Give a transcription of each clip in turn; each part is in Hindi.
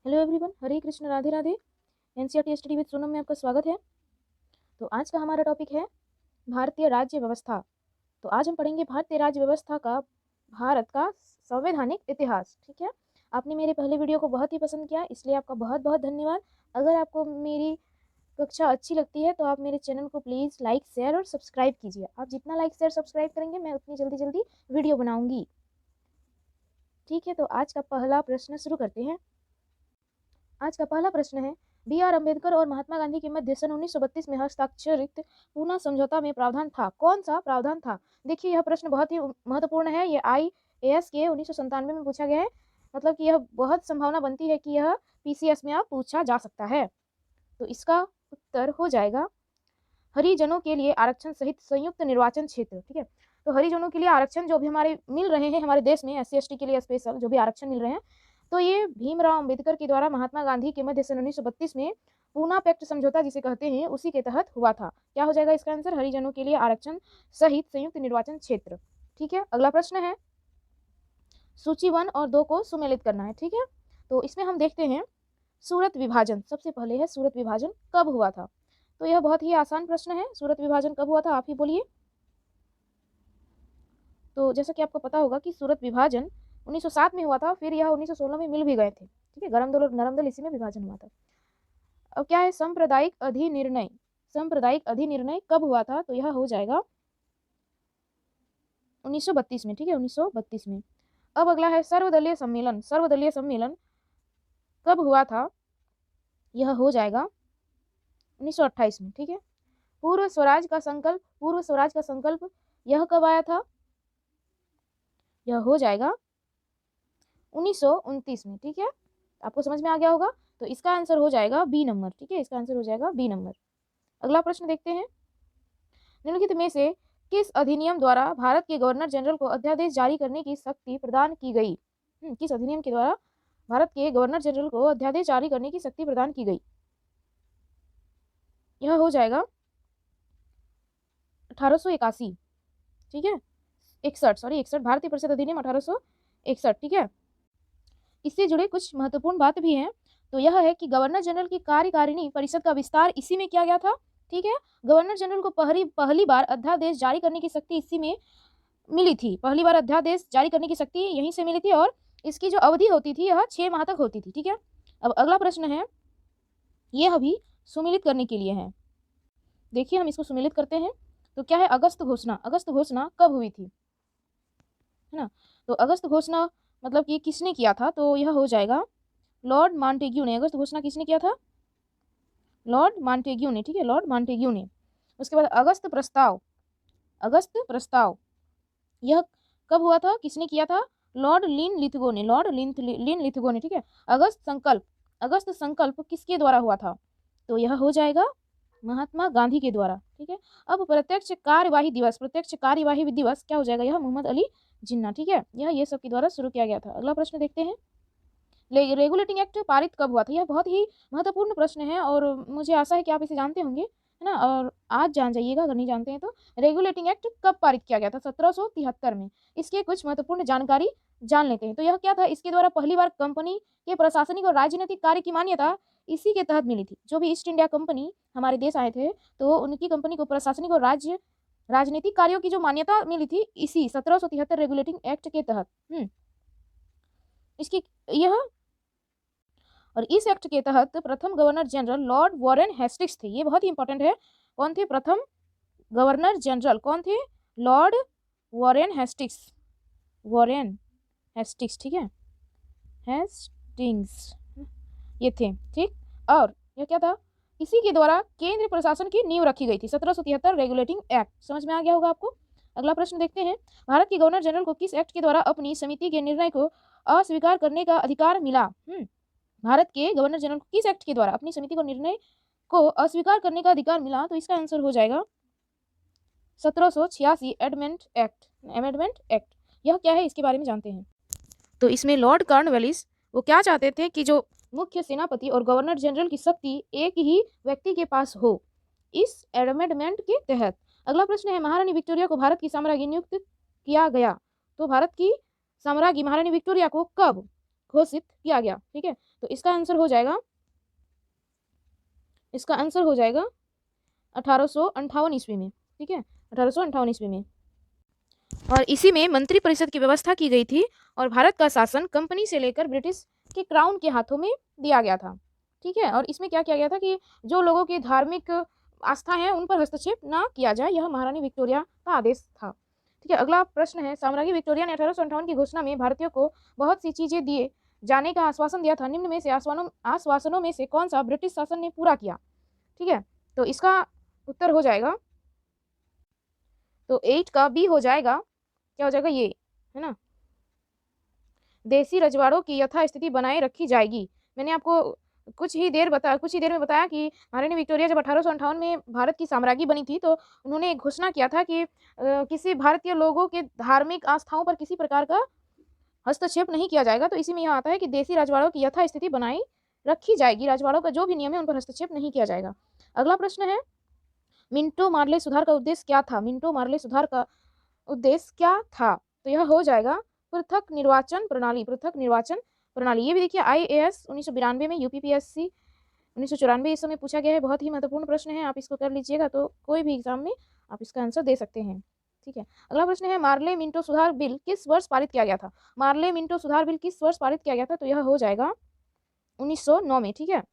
Hello everyone, Hare Krishna, Radhe Radhe. NCERT study with Sonam में आपका स्वागत है। तो आज का हमारा टॉपिक है भारतीय राज्य व्यवस्था। तो आज हम पढ़ेंगे भारतीय राज्य व्यवस्था का भारत का संवैधानिक इतिहास। ठीक है, आपने मेरे पहले वीडियो को बहुत ही पसंद किया, इसलिए आपका बहुत बहुत धन्यवाद। अगर आपको मेरी कक्षा अच्छी लगती है तो आप मेरे चैनल को प्लीज़ लाइक, शेयर और सब्सक्राइब कीजिए। आप जितना लाइक, शेयर, सब्सक्राइब करेंगे मैं उतनी जल्दी जल्दी वीडियो बनाऊंगी। ठीक है, तो आज का पहला प्रश्न शुरू करते हैं। आज का पहला प्रश्न है, बी.आर. अम्बेडकर और महात्मा गांधी के मध्य सन 1932 में हस्ताक्षरित पूना समझौता में प्रावधान था। कौन सा प्रावधान था? देखिए, यह प्रश्न बहुत ही महत्वपूर्ण है। यह IAS के 1997 में पूछा गया है। मतलब कि यह बहुत संभावना बनती है कि यह PCS में अब पूछा जा सकता है। तो इसका उत्तर हो जाएगा हरिजनों के लिए आरक्षण सहित संयुक्त निर्वाचन क्षेत्र। ठीक है, तो हरिजनों के लिए आरक्षण जो भी हमारे मिल रहे हैं हमारे देश में, SC ST के लिए स्पेशल जो भी आरक्षण मिल रहे हैं, तो ये भीमराव अंबेडकर के द्वारा महात्मा गांधी के मध्य सन 1932 में पूना पैक्ट समझौता जिसे कहते हैं उसी के तहत हुआ था। क्या हो जाएगा इसका आंसर? हरिजनों के लिए आरक्षण सहित संयुक्त निर्वाचन क्षेत्र। ठीक है, अगला प्रश्न है, सूची 1 और 2 को सुमेलित करना है। ठीक है, तो इसमें हम देखते हैं सूरत विभाजन। सबसे पहले है सूरत विभाजन कब हुआ था? तो यह बहुत ही आसान प्रश्न है। सूरत विभाजन कब हुआ था, आप ही बोलिए। तो जैसा कि आपको पता होगा कि सूरत विभाजन 1907 में हुआ था, फिर यह 1916 में मिल भी गए थे। ठीक है, गरम दल और नरम दल, इसी में विभाजन हुआ था। अब क्या है, सांप्रदायिक अधिनिर्णय। सांप्रदायिक अधिनिर्णय कब हुआ था? तो यह हो जाएगा 1932 में। ठीक है, 1932 में। अब अगला है सर्वदलीय सम्मेलन। सर्वदलीय सम्मेलन कब हुआ था? यह हो जाएगा 1928 में। ठीक है, पूर्व स्वराज का संकल्प। पूर्व स्वराज का संकल्प यह कब आया था? यह हो जाएगा 1929 में। ठीक है, आपको समझ में आ गया होगा। तो इसका आंसर हो जाएगा बी नंबर। ठीक है, इसका आंसर हो जाएगा बी नंबर। अगला प्रश्न देखते हैं, निम्नलिखित में से किस अधिनियम द्वारा भारत के गवर्नर जनरल को अध्यादेश जारी करने की शक्ति प्रदान की गई? किस अधिनियम के द्वारा भारत के गवर्नर जनरल को अध्यादेश जारी करने की शक्ति प्रदान की गई? यह हो जाएगा 1881। ठीक है, 61 भारतीय परिषद अधिनियम 1861। ठीक है, इससे जुड़े कुछ महत्वपूर्ण बात भी हैं। तो यह है कि गवर्नर जनरल की कार्यकारिणी परिषद का विस्तार इसी में किया गया था। ठीक है, गवर्नर जनरल को पहली बार अध्यादेश जारी करने की शक्ति इसी में मिली थी। पहली बार अध्यादेश जारी करने की शक्ति यहीं से मिली थी और इसकी जो अवधि होती थी यह 6 माह तक होती थी। ठीक है, अब अगला प्रश्न है, यह अभी सुमेलित करने के लिए है। देखिए, हम इसको सुमेलित करते हैं। तो क्या है, अगस्त घोषणा। अगस्त घोषणा कब हुई थी, है ना? तो अगस्त घोषणा मतलब कि किसने किया था? तो यह हो जाएगा लॉर्ड मॉन्टेग्यू ने। अगस्त घोषणा किसने किया था? लॉर्ड मॉन्टेग्यू ने। ठीक है, लॉर्ड मॉन्टेग्यू ने। उसके बाद अगस्त प्रस्ताव। अगस्त प्रस्ताव यह कब हुआ था, किसने किया था? लॉर्ड लिनलिथगो ने। लॉर्ड लिनलिथगो ने। ठीक है, अगस्त संकल्प। अगस्त संकल्प किसके द्वारा हुआ था? तो यह हो जाएगा महात्मा गांधी के द्वारा। ठीक है, अब प्रत्यक्ष कार्यवाही दिवस। प्रत्यक्ष कार्यवाही दिवस क्या हो जाएगा? यह मोहम्मद अली जिन्ना। ठीक है, यह ये सब के द्वारा शुरू किया गया था। अगला प्रश्न देखते हैं, रेगुलेटिंग एक्ट पारित कब हुआ था? यह बहुत ही महत्वपूर्ण प्रश्न है और मुझे आशा है कि आप इसे जानते होंगे, है ना? और आज जान जाइएगा अगर नहीं जानते हैं तो। रेगुलेटिंग एक्ट कब पारित किया गया था? 1773 में। इसके कुछ महत्वपूर्ण जानकारी जान लेते हैं। तो यह क्या था, इसके द्वारा पहली बार कंपनी के प्रशासनिक और राजनीतिक कार्य की मान्यता इसी के तहत मिली थी। जो भी ईस्ट इंडिया कंपनी हमारे देश आए थे तो उनकी कंपनी को प्रशासनिक और राजनीतिक कार्यों की जो मान्यता मिली थी इसी 1773 रेगुलेटिंग एक्ट के तहत। इसकी यह और इस एक्ट के तहत प्रथम governor general Lord Warren Hastings थे। ये बहुत ही इंपॉर्टेंट है। कौन थे प्रथम गवर्नर जनरल? कौन थे? Lord Warren Hastings. Warren Hastings. ठीक है, हेस्टिंग्स ये थे। ठीक, और यह क्या था, इसी के द्वारा केंद्र प्रशासन की नींव रखी गई थी। 1773 रेगुलेटिंग एक्ट। समझ में आ गया होगा आपको। अगला प्रश्न देखते हैं, भारत के गवर्नर जनरल को किस एक्ट के द्वारा अपनी समिति के निर्णय को अस्वीकार करने का अधिकार मिला? भारत के गवर्नर जनरल को किस एक्ट के द्वारा अपनी समिति को निर्णय को अस्वीकार करने का अधिकार मिला? तो इसका आंसर हो जाएगा 1786 अमेंडमेंट एक्ट। यह क्या है, इसके बारे में जानते हैं। तो इसमें लॉर्ड कॉर्नवालिस वो क्या चाहते थे कि जो मुख्य सेनापति और गवर्नर जनरल की शक्ति एक ही व्यक्ति के पास हो, इस अमेंडमेंट के तहत। अगला प्रश्न है, महारानी विक्टोरिया को भारत की साम्राज्ञी नियुक्त किया गया। तो भारत की साम्राज्ञी महारानी विक्टोरिया को कब घोषित किया गया। ठीक है, तो इसका आंसर हो जाएगा 1858 ईस्वी में। ठीक है, 1858 ईस्वी में। और इसी में मंत्री परिषद की व्यवस्था की गई थी और भारत का शासन कंपनी से लेकर ब्रिटिश के क्राउन के हाथों में दिया गया था। ठीक है, और इसमें क्या किया गया था कि जो लोगों की धार्मिक आस्था है उन पर हस्तक्षेप ना किया जाए, यह महारानी विक्टोरिया का आदेश था। ठीक है, अगला प्रश्न है, साम्राज्ञी विक्टोरिया ने 1858 की घोषणा में भारतीयों को बहुत सी चीजें दिए जाने का आश्वासन दिया था। निम्न में से आश्वासनों में से कौन सा ब्रिटिश शासन ने पूरा किया? ठीक है, तो इसका उत्तर हो जाएगा, तो 8 का बी हो जाएगा। क्या हो जाएगा? ये है ना, देसी रजवाड़ों की यथास्थिति बनाए रखी जाएगी। मैंने आपको कुछ ही देर में बताया कि महारानी विक्टोरिया जब 1858 में भारत की साम्राज्ञी बनी थी तो उन्होंने एक घोषणा किया था कि किसी भारतीय लोगों के धार्मिक आस्थाओं पर किसी प्रकार का हस्तक्षेप नहीं किया जाएगा। तो इसी में यह आता है कि देसी राजवाड़ों की यथास्थिति बनाई रखी जाएगी, राजवाड़ों का जो भी नियम है उन पर हस्तक्षेप नहीं किया जाएगा। अगला प्रश्न है, मिंटो मार्ले सुधार का उद्देश्य क्या था? मिंटो मार्ले सुधार का उद्देश्य क्या था? तो यह हो जाएगा पृथक निर्वाचन प्रणाली। ये भी देखिए IAS 1992 में, UPPSC 1994 इस समय पूछा गया है। बहुत ही महत्वपूर्ण प्रश्न है, आप इसको कर लीजिएगा तो कोई भी एग्जाम में आप इसका आंसर दे सकते हैं। ठीक है, अगला प्रश्न है, मार्ले मिंटो सुधार बिल किस वर्ष पारित किया गया था? मार्ले मिंटो सुधार बिल किस वर्ष पारित किया गया था? तो यह हो जाएगा 1909 में। ठीक है,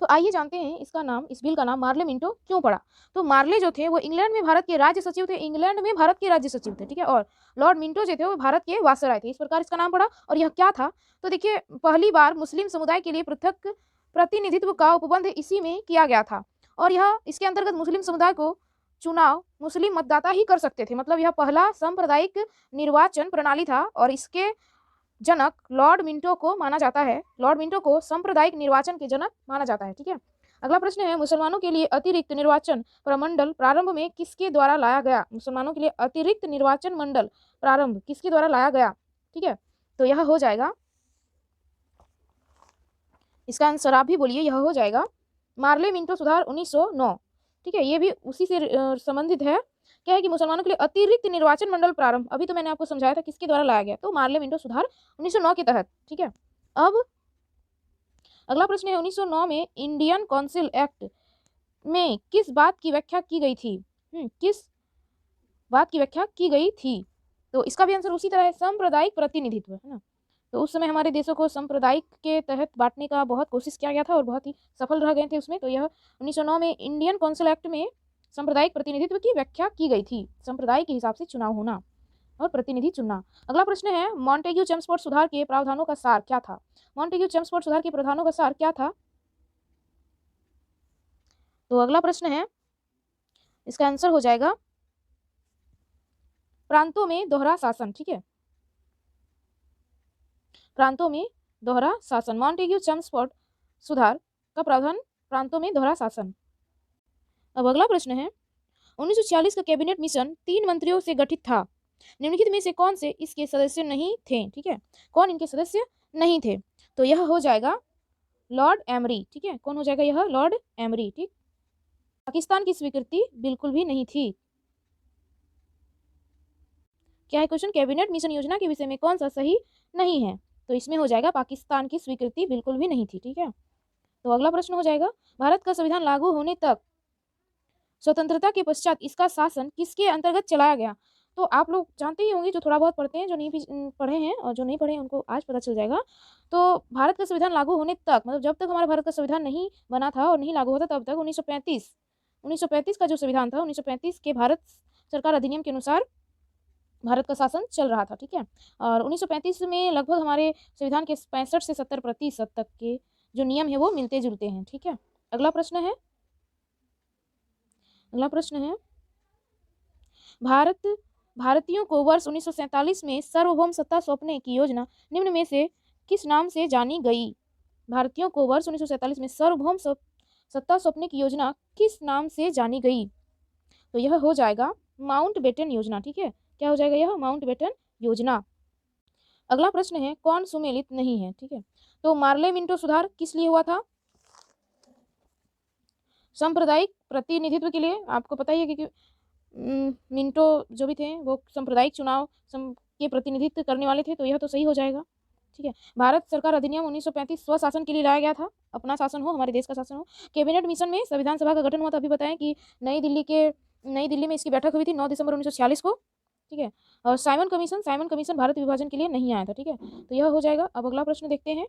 तो आइए जानते हैं इस बिल का नाम मार्ले मिंटो क्यों पड़ा। तो मार्ले जो थे वो इंग्लैंड में भारत के राज्य सचिव थे। ठीक है, और लॉर्ड मिंटो जो थे वो भारत के वायसराय थे, इस प्रकार इसका नाम पड़ा। और यह क्या था? तो देखिए, पहली बार मुस्लिम समुदाय के लिए पृथक प्रतिनिधित्व का उपबंध इसी में किया गया था, और यह इसके अंतर्गत मुस्लिम समुदाय को चुनाव मुस्लिम मतदाता ही कर सकते थे। मतलब यह पहला सांप्रदायिक निर्वाचन प्रणाली था और इसके जनक लॉर्ड मिंटो को माना जाता है। लॉर्ड मिंटो को सांप्रदायिक निर्वाचन के जनक माना जाता है। ठीक है, अगला प्रश्न है, मुसलमानों के लिए अतिरिक्त निर्वाचन प्रमंडल प्रारंभ में किसके द्वारा लाया गया? मुसलमानों के लिए अतिरिक्त निर्वाचन मंडल प्रारंभ किसके द्वारा लाया गया? ठीक है, तो यह हो जाएगा, इसका आंसर आप भी बोलिए, यह हो जाएगा मार्ले मिंटो सुधार 1909। ठीक है, ये भी उसी से संबंधित है। क्या है कि मुसलमानों के लिए अतिरिक्त निर्वाचन मंडल प्रारंभ, अभी तो मैंने आपको समझाया था किसके द्वारा लाया गया, तो मार्ले मिंटो सुधार 1909 के तहत। ठीक है, अब अगला प्रश्न है, 1909 में इंडियन काउंसिल एक्ट में किस बात की व्याख्या की गई थी? किस बात की व्याख्या की गई थी? तो इसका भी आंसर उसी तरह है, सांप्रदायिक प्रतिनिधित्व, है ना। तो उस समय हमारे देशों को सांप्रदायिक के तहत बांटने का बहुत कोशिश किया गया था और बहुत ही सफल रह गए थे उसमें। तो यह 1909 में इंडियन काउंसिल एक्ट में सांप्रदायिक प्रतिनिधित्व की व्याख्या की गई थी, संप्रदाय के हिसाब से चुनाव होना और प्रतिनिधि चुनना। अगला प्रश्न है, मॉन्टेग्यू चेम्सफोर्ड सुधार के प्रावधानों का सार क्या था? मॉन्टेग्यू चेम्सफोर्ड सुधार के प्रावधानों का सार क्या था? तो अगला प्रश्न है, इसका आंसर हो जाएगा प्रांतों में दोहरा शासन। ठीक है, प्रांतों में दोहरा शासन, मॉन्टेग्यू चेम्सफोर्ड सुधार का प्रावधान, प्रांतों में दोहरा शासन। अब अगला प्रश्न है, 1946 का कैबिनेट मिशन 3 मंत्रियों से गठित था, निम्नलिखित में से कौन से इसके सदस्य नहीं थे? ठीक है, कौन इनके सदस्य नहीं थे? तो यह हो जाएगा लॉर्ड एमरी। ठीक है, कौन हो जाएगा? यह लॉर्ड एमरी। ठीक, पाकिस्तान की स्वीकृति बिल्कुल भी नहीं थी। क्या है क्वेश्चन? कैबिनेट मिशन योजना के विषय में कौन सा सही नहीं है? तो इसमें हो जाएगा पाकिस्तान की स्वीकृति बिल्कुल भी नहीं थी। ठीक है, तो अगला प्रश्न हो जाएगा, भारत का संविधान लागू होने तक स्वतंत्रता के पश्चात इसका शासन किसके अंतर्गत चलाया गया? तो आप लोग जानते ही होंगे, जो थोड़ा बहुत पढ़ते हैं, जो नहीं भी पढ़े हैं और जो नहीं पढ़े हैं उनको आज पता चल जाएगा। तो भारत का संविधान लागू होने तक, मतलब जब तक हमारा भारत का संविधान नहीं बना था और नहीं लागू होता तब तक 1935 का जो संविधान था, 1935 के भारत सरकार अधिनियम के अनुसार भारत का शासन चल रहा था। ठीक है, और 1935 में लगभग हमारे संविधान के 65 से 70% तक के जो नियम है वो मिलते जुलते हैं। ठीक है, अगला प्रश्न है, भारतीयों को वर्ष 1947 में सार्वभौम सत्ता सौंपने की योजना निम्न में से किस नाम से जानी गई? भारतीयों को वर्ष 1947 में सार्वभौम सत्ता सौंपने की योजना किस नाम से जानी गई? तो यह हो जाएगा माउंटबेटन योजना। ठीक है, क्या हो जाएगा? यह माउंटबेटन योजना। अगला प्रश्न है, कौन सुमेलित नहीं है? ठीक है, तो मार्ले मिंटो सुधार किस लिए हुआ था? सांप्रदायिक प्रतिनिधित्व के लिए। आपको पता ही है कि मिंटो जो भी थे वो सांप्रदायिक चुनाव के प्रतिनिधित्व करने वाले थे, तो यह तो सही हो जाएगा। ठीक है। भारत सरकार अधिनियम 1935 स्वशासन के लिए लाया गया था, अपना शासन हो, हमारे देश का शासन हो। कैबिनेट मिशन में संविधान सभा का गठन हुआ था, अभी बताएं कि नई दिल्ली में इसकी बैठक हुई थी 9 दिसंबर 1946 को, ठीक है। और साइमन कमीशन भारत विभाजन के लिए नहीं आया था, ठीक है। तो यह हो जाएगा। अब अगला प्रश्न देखते हैं,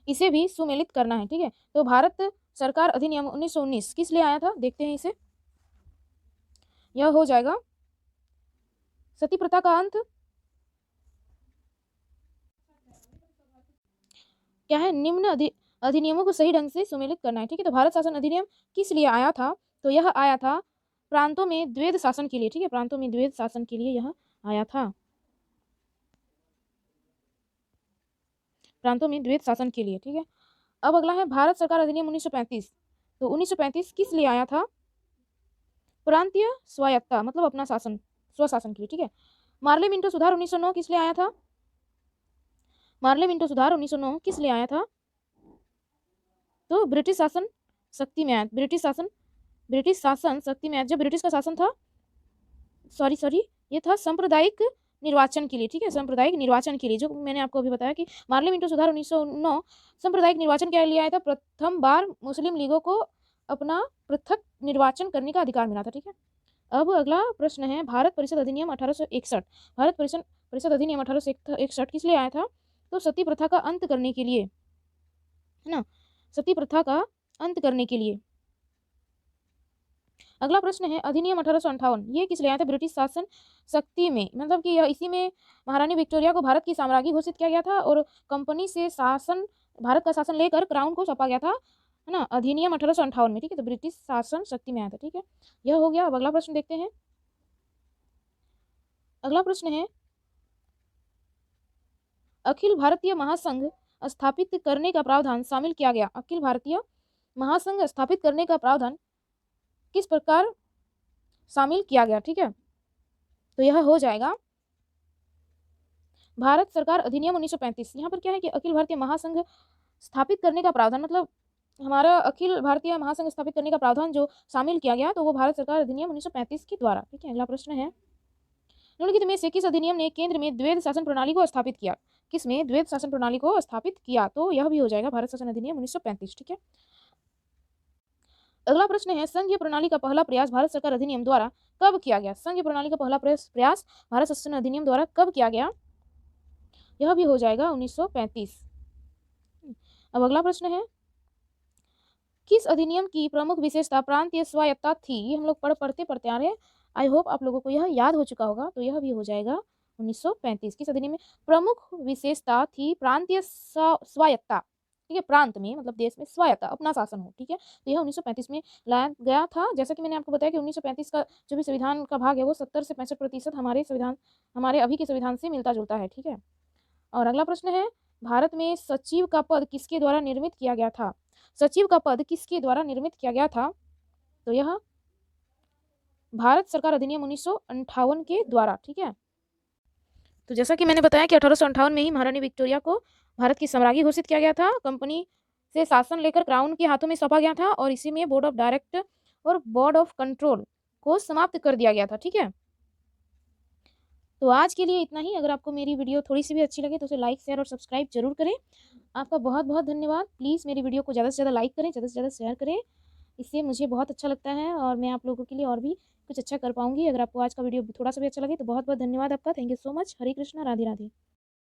इसे भी सुमेलित करना है, ठीक है। तो भारत सरकार अधिनियम 1919 किस लिए आया था, देखते हैं इसे। यह हो जाएगा सती प्रथा का अंत, क्या है, निम्न अधिनियमों को सही ढंग से सुमेलित करना है, ठीक है। तो भारत शासन अधिनियम किस लिए आया था, तो यह आया था प्रांतों में द्वैध शासन के लिए, ठीक है। प्रांतों में द्वैध शासन के लिए यह आया था, प्रांतों में द्वैध शासन के लिए, ठीक है। अब अगला है भारत सरकार अधिनियम 1935। तो 1935 किस लिए आया था, प्रांतीय स्वायत्ता मतलब अपना शासन, स्वशासन के लिए, ठीक है। मार्ले मिंटो सुधार 1909 किस लिए आया था, मार्ले मिंटो सुधार 1909 किस लिए आया था, तो ब्रिटिश शासन शक्ति में आया, ब्रिटिश शासन शक्ति में आया। जब ब्रिटिश का शासन था, सॉरी ये था सांप्रदायिक निर्वाचन के लिए, ठीक है, सांप्रदायिक निर्वाचन के लिए, जो मैंने आपको अभी बताया कि मार्ले मिंटो सुधार 1909 सांप्रदायिक निर्वाचन के लिए आया था। प्रथम बार मुस्लिम लीगों को अपना पृथक निर्वाचन करने का अधिकार मिला था, ठीक है। अब अगला प्रश्न है भारत परिषद अधिनियम 1861। भारत परिषद अधिनियम 1861 किस लिए आया था, तो सती प्रथा का अंत करने के लिए, है ना, सती प्रथा का अंत करने के लिए। अगला प्रश्न है अधिनियम 1858, ये किस लिए आया था, ब्रिटिश शासन शक्ति में, मतलब कि इसी में महारानी विक्टोरिया को भारत की साम्राज्ञी घोषित किया गया था और कंपनी से भारत का शासन लेकर क्राउन को सौंपा गया था, है ना, अधिनियम 1858 में, ठीक है। तो ब्रिटिश शासन शक्ति में आया था, ठीक है। यह हो गया। अब अगला प्रश्न देखते हैं। अगला प्रश्न है अखिल भारतीय महासंघ स्थापित करने का प्रावधान शामिल किया गया, अखिल भारतीय महासंघ स्थापित करने का प्रावधान किस प्रकार शामिल किया गया, ठीक है। तो यह हो जाएगा भारत सरकार अधिनियम 1935। यहाँ पर क्या है कि अखिल भारतीय महासंघ स्थापित करने का प्रावधान, मतलब हमारा अखिल भारतीय महासंघ स्थापित करने का प्रावधान जो शामिल किया गया, तो वो भारत सरकार अधिनियम 1935 के द्वारा, ठीक है। अगला प्रश्न है निम्नलिखित में से किस अधिनियम ने केंद्र में द्वैध शासन प्रणाली को स्थापित किया, किसमें द्वैध शासन प्रणाली को स्थापित किया, तो यह भी हो जाएगा भारत शासन अधिनियम 1935, ठीक है। अगला प्रश्न है संघीय प्रणाली का पहला प्रयास भारत सरकार अधिनियम द्वारा कब किया गया, संघीय प्रणाली का पहला प्रयास भारत शासन अधिनियम द्वारा कब किया गया, यह भी हो जाएगा 1935। अब अगला प्रश्न है किस अधिनियम की प्रमुख विशेषता प्रांतीय स्वायत्ता थी, ये हम लोग पढ़ते आ रहे हैं, आई होप आप लोगों को यह याद हो चुका होगा। तो यह भी हो जाएगा 1935। किस अधिनियम में प्रमुख विशेषता थी प्रांतीय स्वायत्ता, ठीक है, प्रांत में मतलब देश में स्वायत्ता अपना शासन हो, ठीक है। तो यह 1935 में लाया गया था। जैसा कि मैंने आपको बताया कि 1935 का जो भी संविधान का भाग है वो 70 से 65% हमारे अभी के संविधान से मिलता जुलता है, ठीक है। और अगला प्रश्न है भारत में सचिव का पद किसके द्वारा निर्मित किया गया था, सचिव का पद किसके द्वारा निर्मित किया गया था, तो यह भारत सरकार अधिनियम 1958 के द्वारा, ठीक है। तो जैसा कि मैंने बताया कि 1858 में ही महारानी विक्टोरिया को भारत की साम्राज्ञी घोषित किया गया था, कंपनी से शासन लेकर क्राउन के हाथों में सौंपा गया था और इसी में बोर्ड ऑफ डायरेक्टर और बोर्ड ऑफ कंट्रोल को समाप्त कर दिया गया था, ठीक है। तो आज के लिए इतना ही। अगर आपको मेरी वीडियो थोड़ी सी भी अच्छी लगे तो उसे लाइक शेयर और सब्सक्राइब जरूर करें। आपका बहुत बहुत धन्यवाद। प्लीज़ मेरी वीडियो को ज़्यादा से ज़्यादा लाइक करें, ज़्यादा से ज़्यादा शेयर करें, इससे मुझे बहुत अच्छा लगता है और मैं आप लोगों के लिए और भी कुछ अच्छा कर पाऊंगी। अगर आपको आज का वीडियो थोड़ा सा भी अच्छा लगे तो बहुत बहुत धन्यवाद आपका। Thank you so much. Hare Krishna, Radhe Radhe.